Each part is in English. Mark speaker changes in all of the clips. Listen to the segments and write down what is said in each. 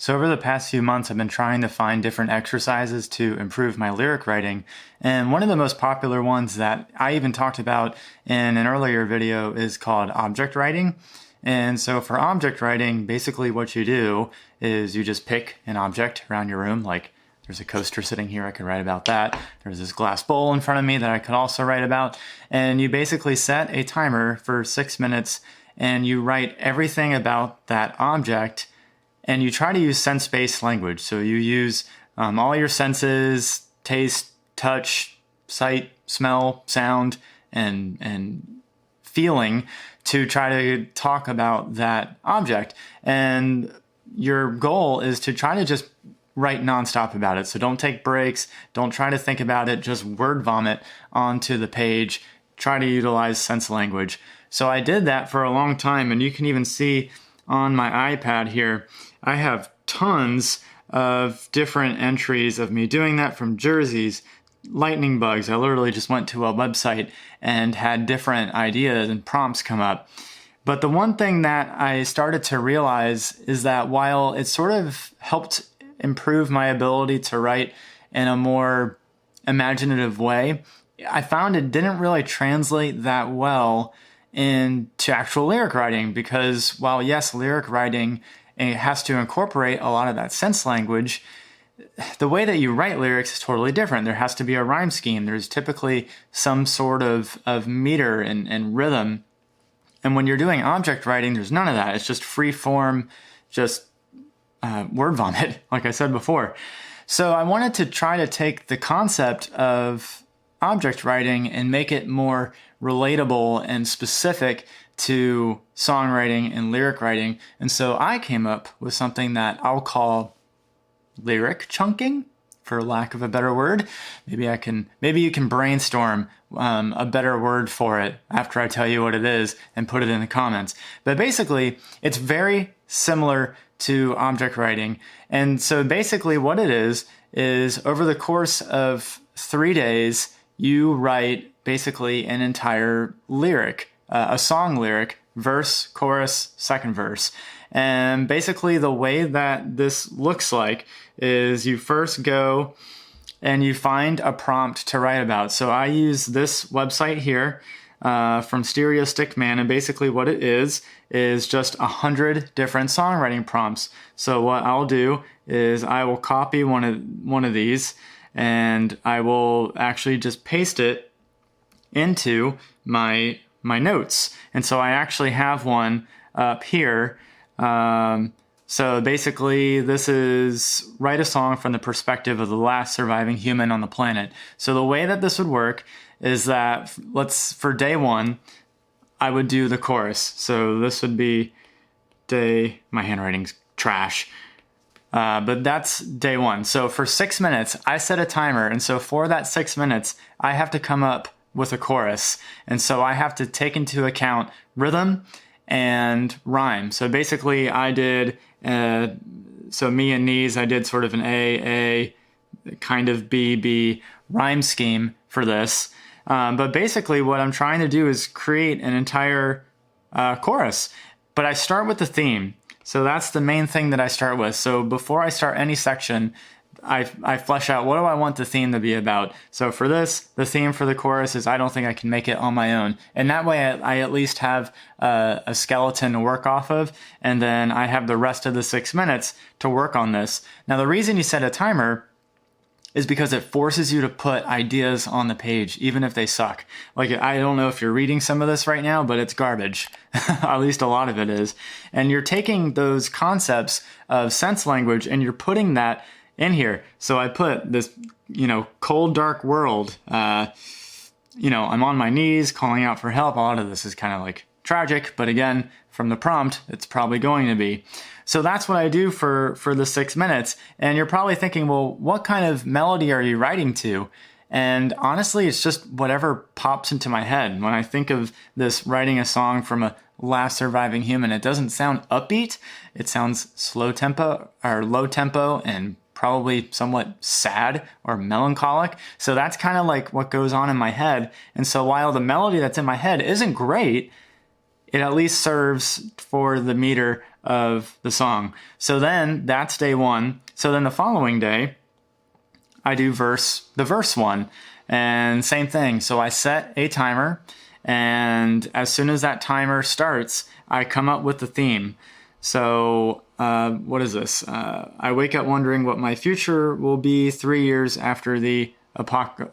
Speaker 1: So over the past few months, I've been trying to find different exercises to improve my lyric writing. And one of the most popular ones that I even talked about in an earlier video is called object writing. And so for object writing, basically what you do is you just pick an object around your room, like there's a coaster sitting here, I could write about that. There's this glass bowl in front of me that I could also write about. And you basically set a timer for 6 minutes and you write everything about that object, and you try to use sense-based language. So you use all your senses, taste, touch, sight, smell, sound, and feeling to try to talk about that object. And your goal is to try to just write nonstop about it. So don't take breaks. Don't try to think about it. Just word vomit onto the page. Try to utilize sense language. So I did that for a long time, and you can even see on my iPad here, I have tons of different entries of me doing that, from jerseys, lightning bugs. I literally just went to a website and had different ideas and prompts come up. But the one thing that I started to realize is that while it sort of helped improve my ability to write in a more imaginative way, I found it didn't really translate that well into actual lyric writing, because while yes, lyric writing, it has to incorporate a lot of that sense language, the way that you write lyrics is totally different. There has to be a rhyme scheme. There's typically some sort of meter and rhythm. And when you're doing object writing, there's none of that. It's just free form, just word vomit, like I said before. So I wanted to try to take the concept of object writing and make it more relatable and specific to songwriting and lyric writing. And so I came up with something that I'll call lyric chunking, for lack of a better word. Maybe you can brainstorm a better word for it after I tell you what it is and put it in the comments. But basically, it's very similar to object writing. And so basically what it is over the course of 3 days, you write basically an entire lyric, a song lyric, verse, chorus, second verse. And basically the way that this looks like is you first go and you find a prompt to write about. So I use this website here from Stereo Stickman, and basically what it is just 100 different songwriting prompts. So what I'll do is I will copy one of these, and I will actually just paste it into my notes. And so I actually have one up here. So basically this is write a song from the perspective of the last surviving human on the planet. So the way that this would work is that for day one, I would do the chorus. So this would be my handwriting's trash. But that's day one. So for 6 minutes, I set a timer. And so for that 6 minutes, I have to come up with a chorus. And so I have to take into account rhythm and rhyme. So basically I did, so me and knees, I did sort of an A, kind of B rhyme scheme for this. But basically what I'm trying to do is create an entire chorus. But I start with the theme. So that's the main thing that I start with. So before I start any section, I flesh out, what do I want the theme to be about? So for this, the theme for the chorus is I don't think I can make it on my own. And that way I at least have a skeleton to work off of, and then I have the rest of the 6 minutes to work on this. Now the reason you set a timer is because it forces you to put ideas on the page, even if they suck. Like, I don't know if you're reading some of this right now, but it's garbage. At least a lot of it is. And you're taking those concepts of sense language and you're putting that in here. So I put this, cold, dark world, I'm on my knees calling out for help. A lot of this is kind of like tragic, but again, from the prompt, it's probably going to be. So that's what I do for the 6 minutes. And you're probably thinking, well, what kind of melody are you writing to? And honestly, it's just whatever pops into my head. When I think of this writing a song from a last surviving human, it doesn't sound upbeat. It sounds low tempo and probably somewhat sad or melancholic. So that's kind of like what goes on in my head. And so while the melody that's in my head isn't great, it at least serves for the meter of the song. So then that's day one. So then the following day, I do the verse one, and same thing. So I set a timer, and as soon as that timer starts, I come up with the theme. So what is this? I wake up wondering what my future will be 3 years after the apocalypse.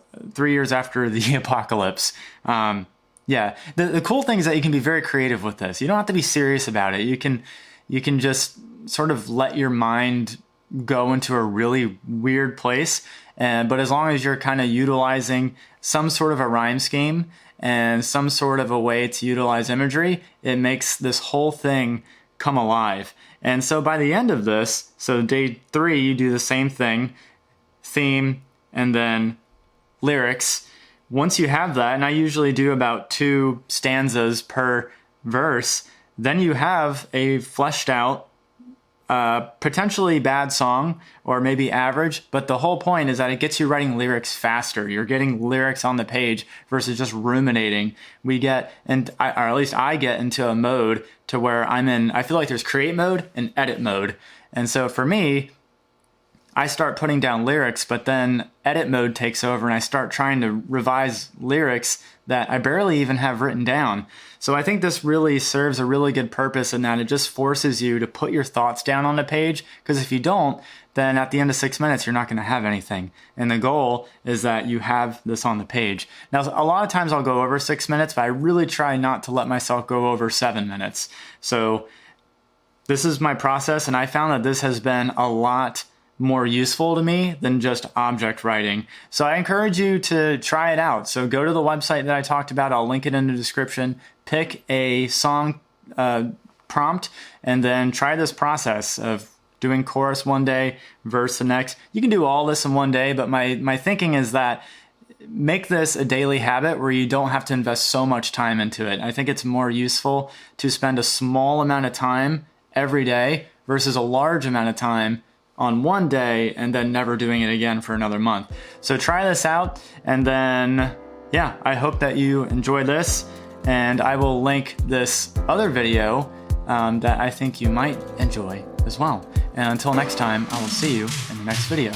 Speaker 1: Yeah, the cool thing is that you can be very creative with this. You don't have to be serious about it. You can just sort of let your mind go into a really weird place. But as long as you're kind of utilizing some sort of a rhyme scheme and some sort of a way to utilize imagery, it makes this whole thing come alive. And so by the end of this, so day 3, you do the same thing, theme, and then lyrics. Once you have that, and I usually do about 2 stanzas per verse, then you have a fleshed out, potentially bad song, or maybe average, but the whole point is that it gets you writing lyrics faster. You're getting lyrics on the page versus just ruminating. We get, or at least I get into a mode to where I feel like there's create mode and edit mode. And so for me, I start putting down lyrics, but then edit mode takes over and I start trying to revise lyrics that I barely even have written down. So I think this really serves a really good purpose in that it just forces you to put your thoughts down on the page, because if you don't, then at the end of 6 minutes, you're not going to have anything. And the goal is that you have this on the page. Now, a lot of times I'll go over 6 minutes, but I really try not to let myself go over 7 minutes. So this is my process, and I found that this has been a lot more useful to me than just object writing. So I encourage you to try it out. So go to the website that I talked about. I'll link it in the description. Pick a song prompt and then try this process of doing chorus one day, verse the next. You can do all this in one day, but my thinking is that make this a daily habit where you don't have to invest so much time into it. I think it's more useful to spend a small amount of time every day versus a large amount of time on one day and then never doing it again for another month. So try this out, and then yeah, I hope that you enjoy this, and I will link this other video that I think you might enjoy as well. And until next time, I will see you in the next video.